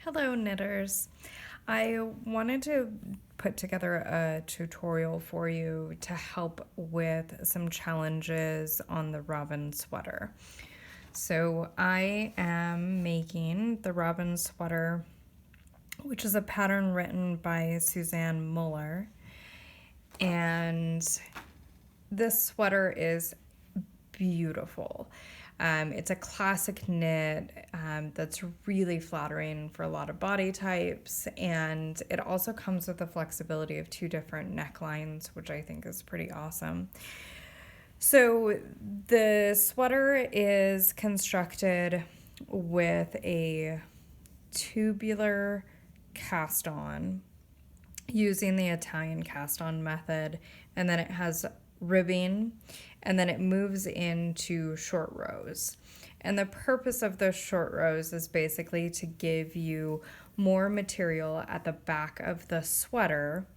Hello, knitters. I wanted to put together a tutorial for you to help with some challenges on the robin sweater. So I am making the robin sweater, which is a pattern written by Suzanne Muller. And this sweater is beautiful. It's a classic knit that's really flattering for a lot of body types, and it also comes with the flexibility of two different necklines, which I think is pretty awesome. So the sweater is constructed with a tubular cast on using the Italian cast on method, and then it has ribbing, and then it moves into short rows. And the purpose of those short rows is basically to give you more material at the back of the sweater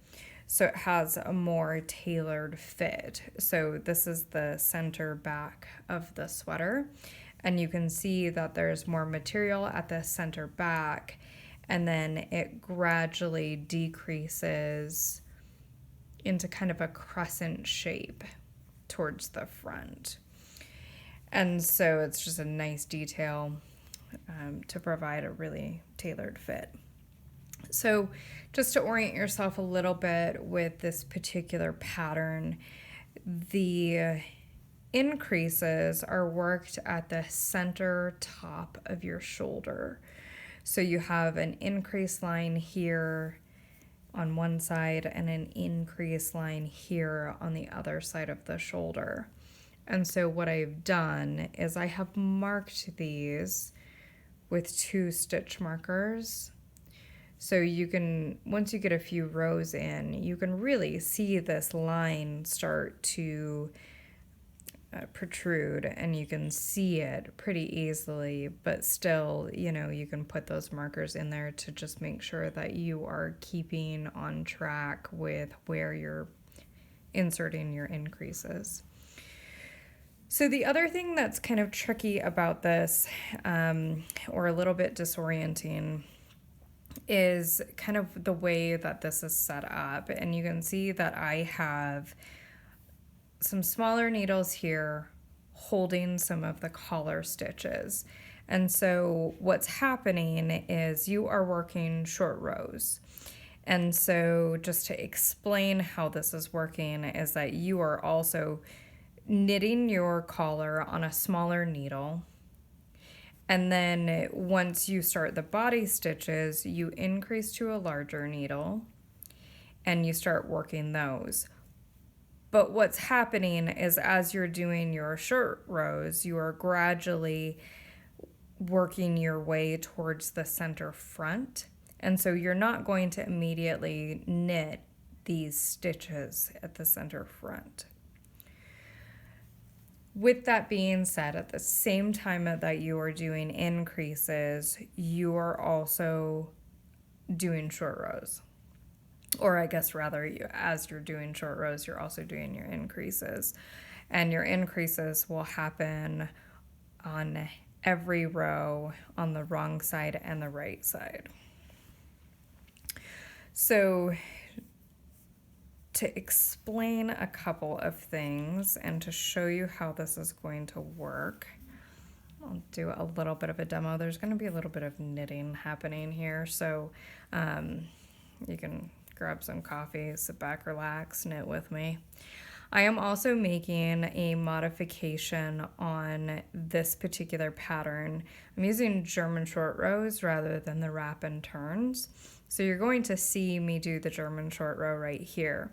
so it has a more tailored fit. So this is the center back of the sweater, and you can see that there's more material at the center back, and then it gradually decreases into kind of a crescent shape towards the front. And so it's just a nice detail to provide a really tailored fit. So just to orient yourself a little bit with this particular pattern, the increases are worked at the center top of your shoulder. So you have an increase line here on one side and an increase line here on the other side of the shoulder. And so what I've done is I have marked these with 2 stitch markers. So you can, once you get a few rows in, you can really see this line start to protrude, and you can see it pretty easily, but still, you can put those markers in there to just make sure that you are keeping on track with where you're inserting your increases. So the other thing that's kind of tricky about this, or a little bit disorienting, is kind of the way that this is set up. And you can see that I have some smaller needles here holding some of the collar stitches. And so what's happening is you are working short rows. And so just to explain how this is working is that you are also knitting your collar on a smaller needle. And then once you start the body stitches, you increase to a larger needle and you start working those. But what's happening is as you're doing your short rows, you are gradually working your way towards the center front. And so you're not going to immediately knit these stitches at the center front. With that being said, at the same time that you are doing increases, you are also doing short rows. Or I guess rather, as you're doing short rows, you're also doing your increases. And your increases will happen on every row on the wrong side and the right side. So to explain a couple of things and to show you how this is going to work, I'll do a little bit of a demo. There's going to be a little bit of knitting happening here, so you can grab some coffee, sit back, relax, knit with me. I am also making a modification on this particular pattern. I'm using German short rows rather than the wrap and turns. So you're going to see me do the German short row right here.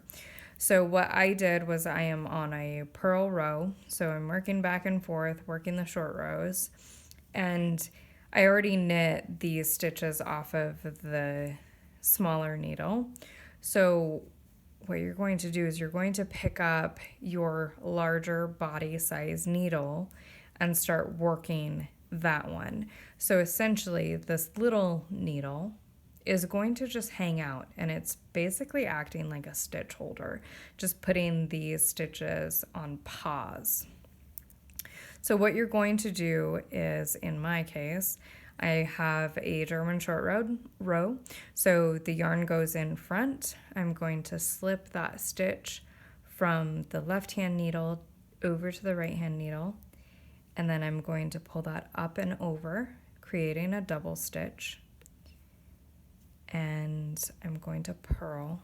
So what I did was I am on a purl row. So I'm working back and forth, working the short rows. And I already knit these stitches off of the smaller needle. So what you're going to do is you're going to pick up your larger body size needle and start working that one. So essentially this little needle is going to just hang out, and it's basically acting like a stitch holder, just putting these stitches on pause. So what you're going to do is, in my case, I have a German short row, so the yarn goes in front. I'm going to slip that stitch from the left hand needle over to the right hand needle, and then I'm going to pull that up and over, creating a double stitch, and I'm going to purl.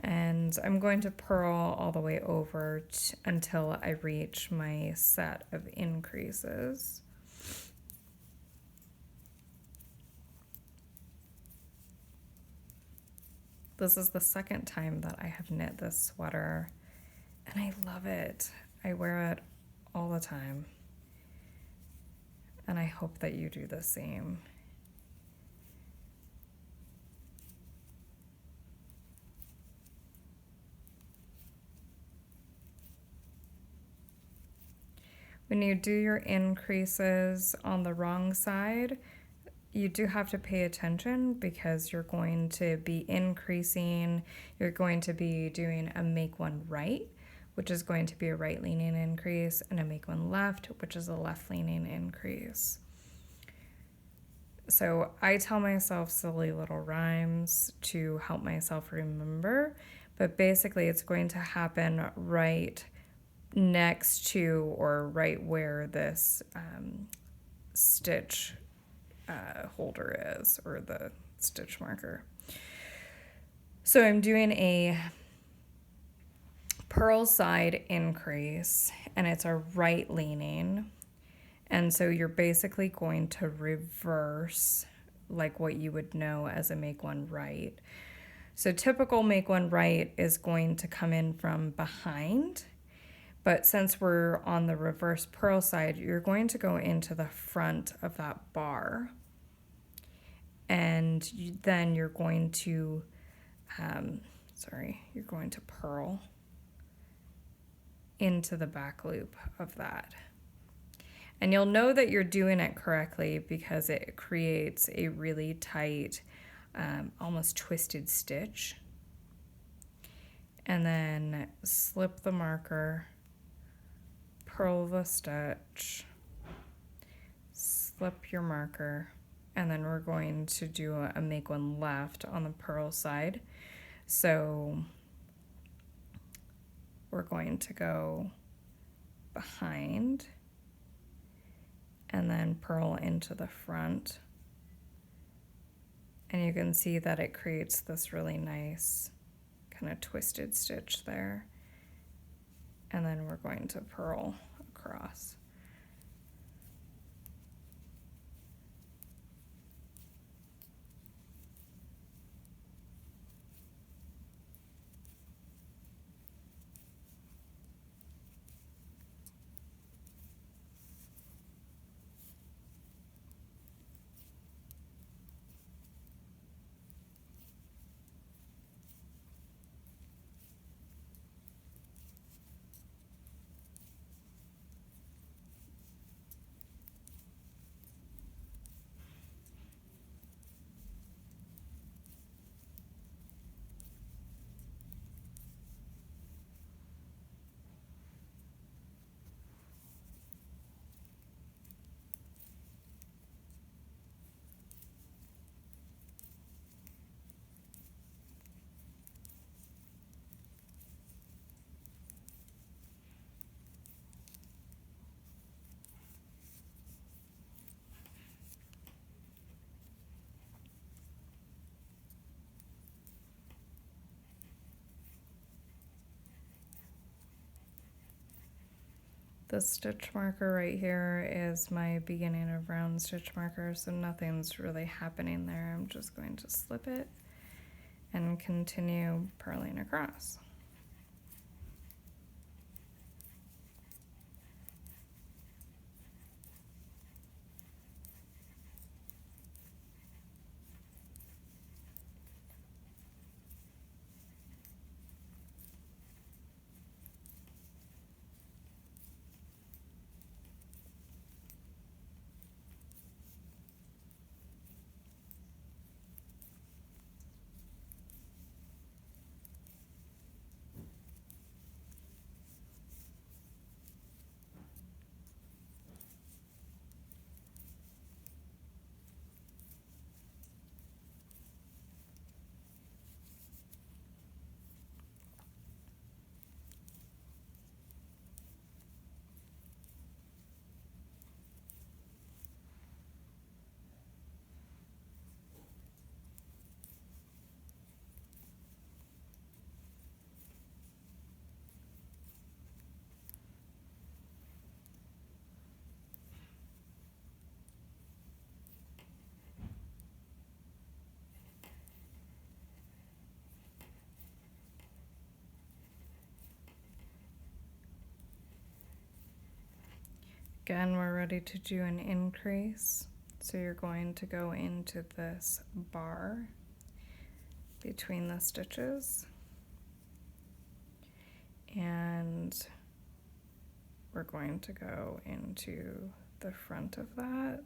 And I'm going to purl all the way over until I reach my set of increases. This is the second time that I have knit this sweater, and I love it. I wear it all the time, and I hope that you do the same. When you do your increases on the wrong side, you do have to pay attention because you're going to be increasing, you're going to be doing a make one right, which is going to be a right leaning increase, and a make one left, which is a left leaning increase. So I tell myself silly little rhymes to help myself remember, but basically it's going to happen right next to or right where this stitch holder is, or the stitch marker. So I'm doing a purl side increase, and it's a right leaning, and so you're basically going to reverse like what you would know as a make one right. So typical make one right is going to come in from behind, but since we're on the reverse purl side, you're going to go into the front of that bar, and then you're going to you're going to purl into the back loop of that. And you'll know that you're doing it correctly because it creates a really tight, almost twisted stitch. And then slip the marker, purl the stitch, slip your marker, and then we're going to do a make one left on the purl side. So we're going to go behind and then purl into the front. And you can see that it creates this really nice kind of twisted stitch there. And then we're going to purl across. The stitch marker right here is my beginning of round stitch marker, so nothing's really happening there. I'm just going to slip it and continue purling across. Again, we're ready to do an increase. So you're going to go into this bar between the stitches, and we're going to go into the front of that,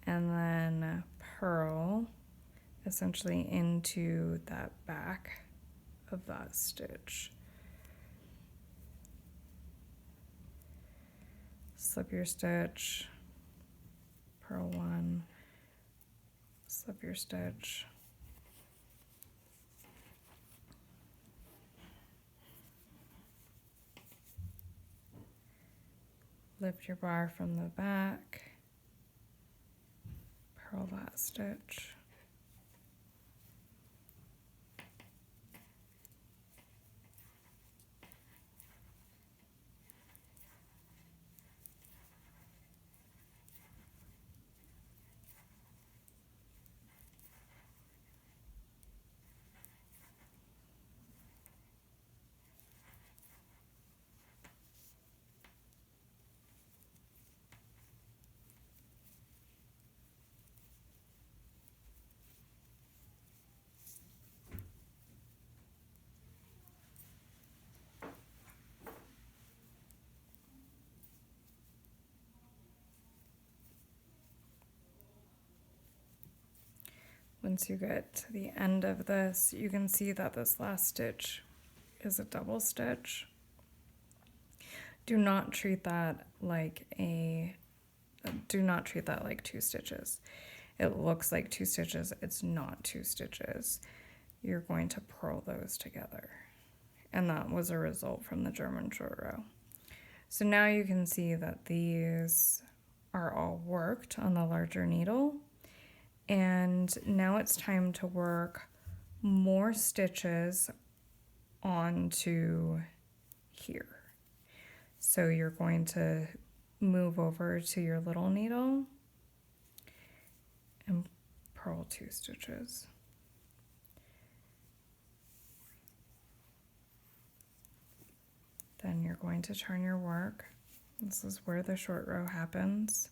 and then purl essentially into that back of that stitch. Slip your stitch, purl one, slip your stitch, lift your bar from the back, purl that stitch, Once you get to the end of this, you can see that this last stitch is a double stitch. Do not treat that like two stitches. It looks like two stitches, it's not two stitches. You're going to purl those together. And that was a result from the German short row. So now you can see that these are all worked on the larger needle. And now it's time to work more stitches onto here. So you're going to move over to your little needle and purl 2 stitches. Then you're going to turn your work. This is where the short row happens.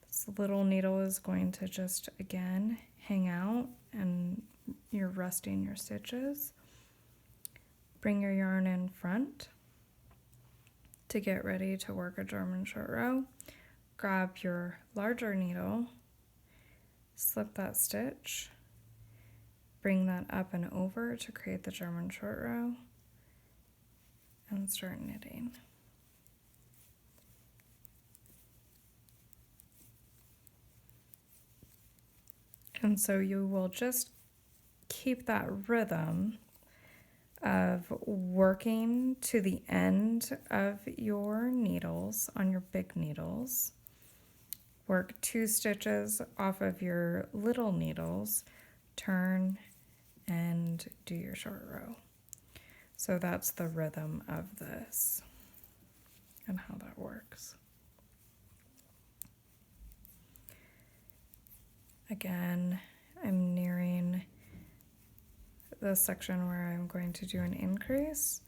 This little needle is going to just, again, hang out, and you're resting your stitches. Bring your yarn in front to get ready to work a German short row. Grab your larger needle, slip that stitch, bring that up and over to create the German short row, and start knitting. And so you will just keep that rhythm of working to the end of your needles on your big needles. Work 2 stitches off of your little needles, turn, and do your short row. So that's the rhythm of this and how that works. Again, I'm nearing the section where I'm going to do an increase.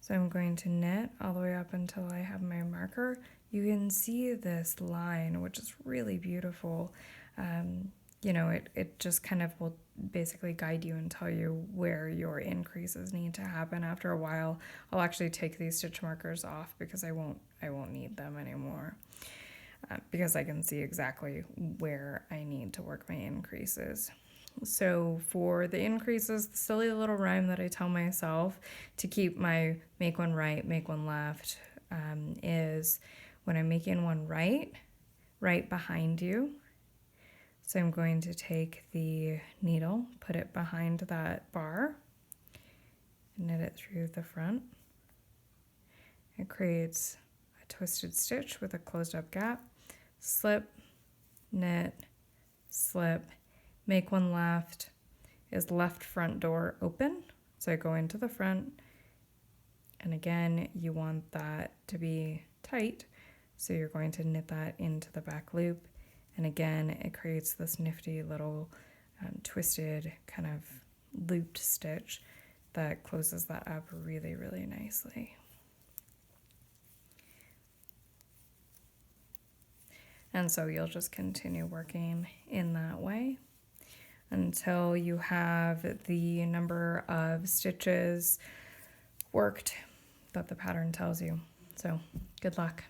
So I'm going to knit all the way up until I have my marker. You can see this line, which is really beautiful. You know, it just kind of will basically guide you and tell you where your increases need to happen. After a while, I'll actually take these stitch markers off because I won't need them anymore. Because I can see exactly where I need to work my increases. So for the increases, the silly little rhyme that I tell myself to keep my make one right, make one left, is when I'm making one right behind you. So I'm going to take the needle, put it behind that bar, knit it through the front. It creates a twisted stitch with a closed up gap. Slip, knit, slip, make one left, is left front door open. So I go into the front, and again, you want that to be tight. So you're going to knit that into the back loop. And again, it creates this nifty little twisted kind of looped stitch that closes that up really, really nicely. And so you'll just continue working in that way until you have the number of stitches worked that the pattern tells you. So good luck.